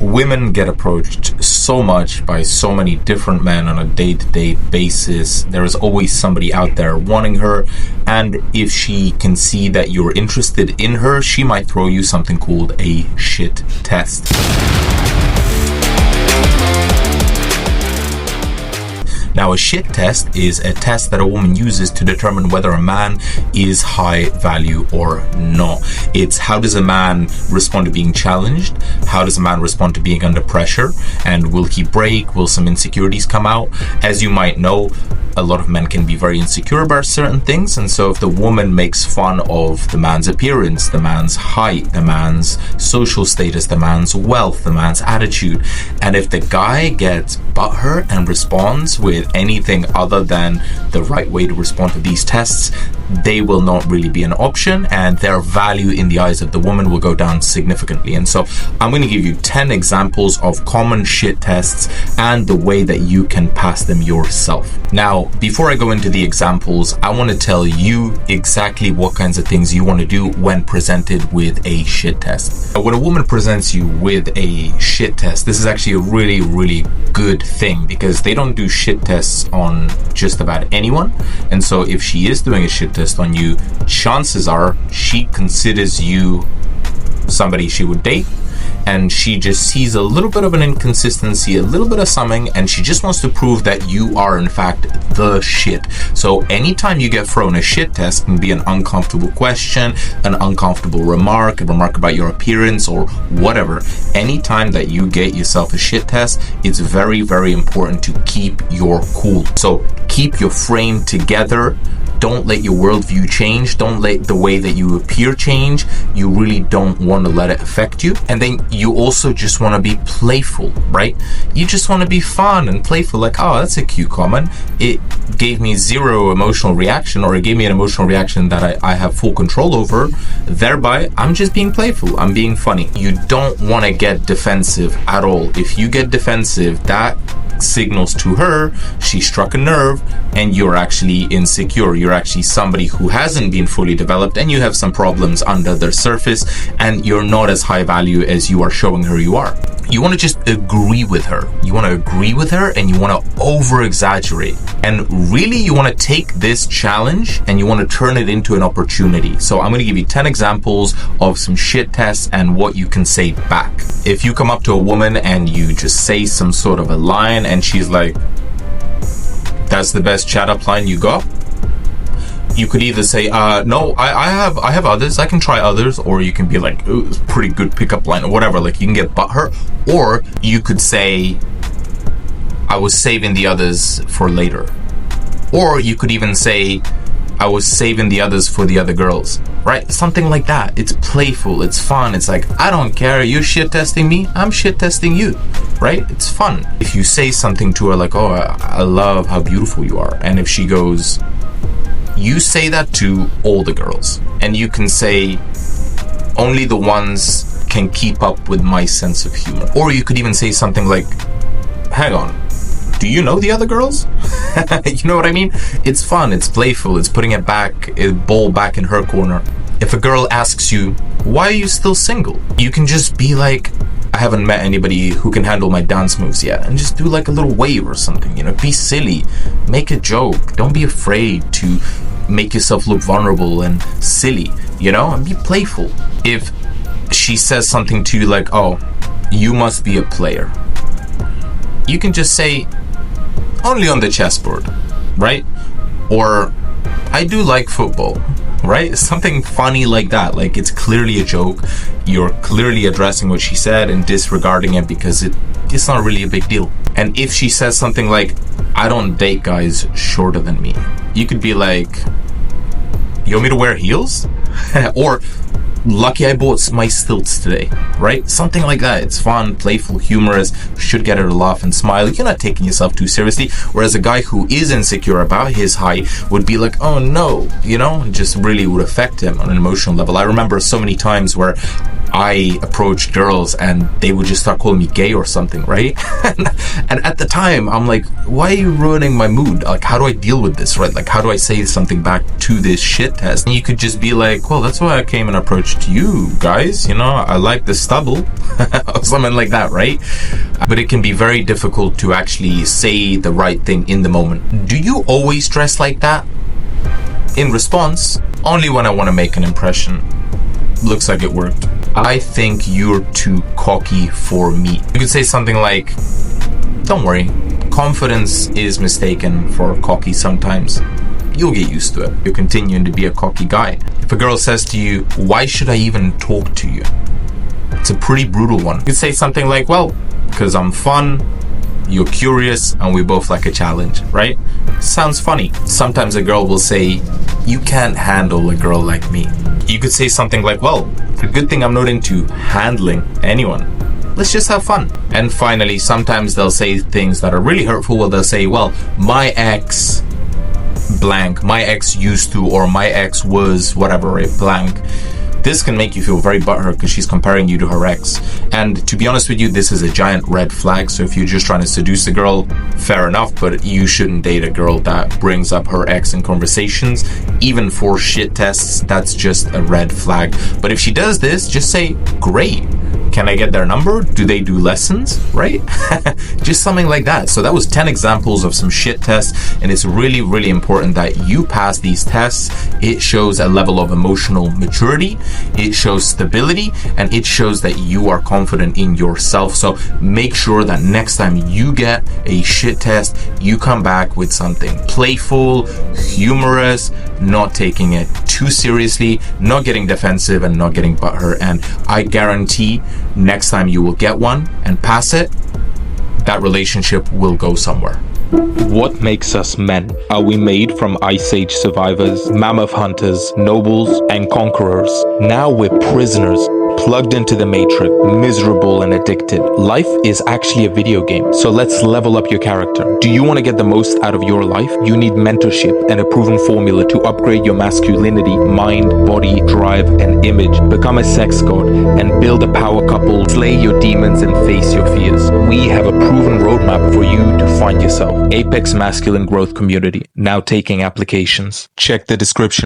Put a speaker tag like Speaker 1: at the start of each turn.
Speaker 1: women get approached so much by so many different men on a day-to-day basis. There is always somebody out there wanting her, and if she can see that you're interested in her, she might throw you something called a shit test. Now, a shit test is a test that a woman uses to determine whether a man is high value or not. It's how does a man respond to being challenged? How does a man respond to being under pressure? And will he break? Will some insecurities come out? As you might know, a lot of men can be very insecure about certain things, and so if the woman makes fun of the man's appearance, the man's height, the man's social status, the man's wealth, the man's attitude, and if the guy gets butthurt and responds with anything other than the right way to respond to these tests, they will not really be an option, and their value in the eyes of the woman will go down significantly. And so I'm going to give you 10 examples of common shit tests and the way that you can pass them yourself. Now, before I go into the examples, I want to tell you exactly what kinds of things you want to do when presented with a shit test. When a woman presents you with a shit test, this is actually a really, really good thing, because they don't do shit tests on just about anyone. And so if she is doing a shit test on you, chances are she considers you somebody she would date, and she just sees a little bit of an inconsistency, a little bit of something, and she just wants to prove that you are in fact the shit. So anytime you get thrown a shit test, it can be an uncomfortable question, an uncomfortable remark, a remark about your appearance or whatever. Anytime that you get yourself a shit test, it's very, very important to keep your cool. So keep your frame together. Don't let your worldview change. Don't let the way that you appear change. You really don't want to let it affect you. And then you also just want to be playful, right? You just want to be fun and playful. Like, oh, that's a cute comment. It gave me zero emotional reaction, or it gave me an emotional reaction that I have full control over. Thereby, I'm just being playful. I'm being funny. You don't want to get defensive at all. If you get defensive, that signals to her she struck a nerve, and you're actually insecure. You're actually somebody who hasn't been fully developed, and you have some problems under the surface, and you're not as high value as you are showing her you are. You want to just agree with her. You want to agree with her, and you want to over exaggerate. And really, you want to take this challenge and you want to turn it into an opportunity. So I'm going to give you 10 examples of some shit tests and what you can say back. If you come up to a woman and you just say some sort of a line and she's like, "That's the best chat up line you got," you could either say, no, I have others, I can try others, or you can be like, "Ooh, it's a pretty good pickup line," or whatever. Like, you can get butthurt. Or you could say, "I was saving the others for later." Or you could even say, "I was saving the others for the other girls," right? Something like that. It's playful, it's fun. It's like, I don't care, you're shit testing me, I'm shit testing you, right? It's fun. If you say something to her like, "Oh, I love how beautiful you are," and if she goes, you say that to all the girls, and you can say, "Only the ones can keep up with my sense of humor." Or you could even say something like, "Hang on, do you know the other girls?" You know what I mean? It's fun, it's playful, it's putting it back, a ball back in her corner. If a girl asks you, "Why are you still single?" you can just be like, "I haven't met anybody who can handle my dance moves yet," and just do like a little wave or something, you know. Be silly, make a joke. Don't be afraid to make yourself look vulnerable and silly, you know, and be playful. If she says something to you like, "Oh, you must be a player," you can just say, "Only on the chessboard," right? Or, "I do like football," right? Something funny like that. Like, it's clearly a joke. You're clearly addressing what she said and disregarding it because it's not really a big deal. And if she says something like, "I don't date guys shorter than me," you could be like, "You want me to wear heels?" Or, "Lucky I bought my stilts today," right? Something like that. It's fun, playful, humorous, should get her to laugh and smile. You're not taking yourself too seriously. Whereas a guy who is insecure about his height would be like, "Oh no," you know, it just really would affect him on an emotional level. I remember so many times where I approached girls and they would just start calling me gay or something, right? And at the time, I'm like, why are you ruining my mood? Like, how do I deal with this, right? Like, how do I say something back to this shit test? And you could just be like, well, that's why I came and approached you guys. You know, I like the stubble or something like that, right? But it can be very difficult to actually say the right thing in the moment. Do you always dress like that? In response, only when I want to make an impression. Looks like it worked. I think you're too cocky for me. You could say something like, don't worry, confidence is mistaken for cocky sometimes. You'll get used to it. You're continuing to be a cocky guy. If a girl says to you, why should I even talk to you? It's a pretty brutal one. You could say something like, well, because I'm fun, you're curious, and we both like a challenge, right? Sounds funny. Sometimes a girl will say, you can't handle a girl like me. You could say something like, well, it's a good thing I'm not into handling anyone. Let's just have fun. And finally, sometimes they'll say things that are really hurtful. Well, they'll say, well, my ex blank, my ex used to, or my ex was whatever, right? Blank. This can make you feel very butthurt because she's comparing you to her ex. And to be honest with you, this is a giant red flag. So if you're just trying to seduce a girl, fair enough, but you shouldn't date a girl that brings up her ex in conversations. Even for shit tests, that's just a red flag. But if she does this, just say, great. Can I get their number? Do they do lessons? Right? Just something like that. So that was 10 examples of some shit tests, and it's really, really important that you pass these tests. It shows a level of emotional maturity, it shows stability, and it shows that you are confident in yourself. So make sure that next time you get a shit test, you come back with something playful, humorous, not taking it too seriously, not getting defensive, and not getting butthurt. And I guarantee next time you will get one and pass it, that relationship will go somewhere.
Speaker 2: What makes us men? Are we made from Ice Age survivors, mammoth hunters, nobles, and conquerors? Now we're prisoners, plugged into the matrix, miserable and addicted. Life is actually a video game, so let's level up your character. Do you want to get the most out of your life? You need mentorship and a proven formula to upgrade your masculinity, mind, body, drive, and image. Become a sex god and build a power couple, slay your demons and face your fears. We have a proven roadmap for you to find yourself. Apex Masculine Growth Community, now taking applications. Check the description.